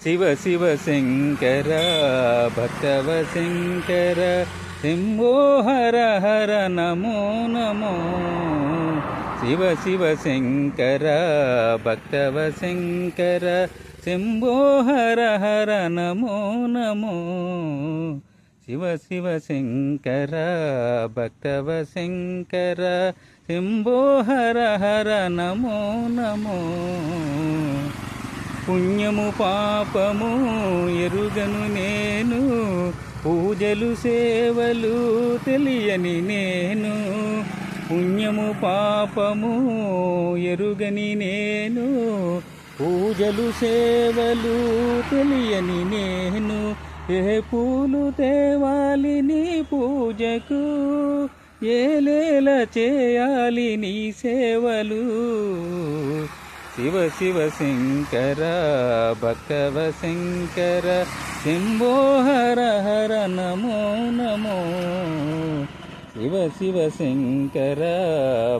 శివ శివ శంకర భక్తవ శంకర శంభో హర హర నమో నమో. శివ శివ శంకర భక్తవ శంకర శంభో హర హర నమో నమో. శివ శివ శంకర భక్తవ శంకర శంభో హర హర నమో నమో. పుణ్యము పాపము ఎరుగను నేను, పూజలు సేవలు తెలియని నేను. పుణ్యము పాపము ఎరుగని నేను, పూజలు సేవలు తెలియని నేను. ఏ పూలు తేవాలి నీ పూజకు, ఏలేల చేయాలి నీ సేవలు. శివ శివ శంకర భక్తవ శంకర శంభో హర హర నమో నమో. శివ శివ శంకర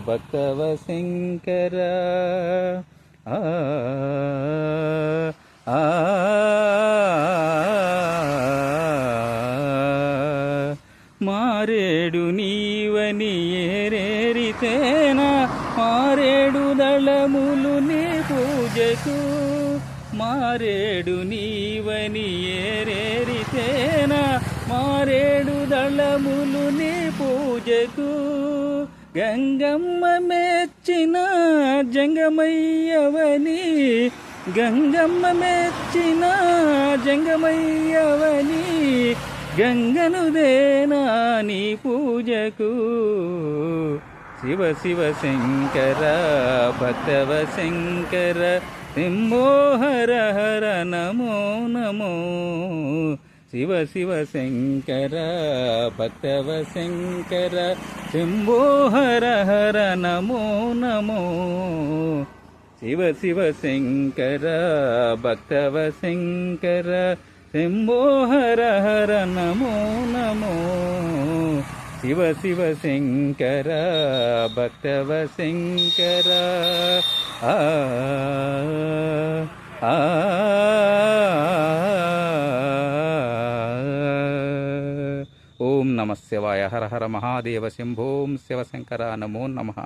భక్తవ శంకర. ఆ ఆ మారేడు నీవని ఏరేరితేనా, మారేడు దళములు నీ పూజకు. మారేడు నీవని ఏరేరితేనా, మారేడు దళములు నీ పూజకు. గంగమ్మ మెచ్చిన జంగమయ్యవని, గంగమ్మ మెచ్చిన జంగమయ్యవని, గంగను దేనా నీ పూజకు. శివ శివ శంకర భక్తవ శంకర శంభో హర హర నమో నమో. శివ శివ శంకర భక్తవ శంకర శంభో హర హర నమో నమో. శివ శివ శంకర భక్తవ శంకర శంభో హర హర నమో నమో. శివ శివ శంకర భక్తవ శంకర. ఆ ఆ ఓం నమః శివాయ. హర హర మహాదేవ శంభోం శివశంకర నమో నమః.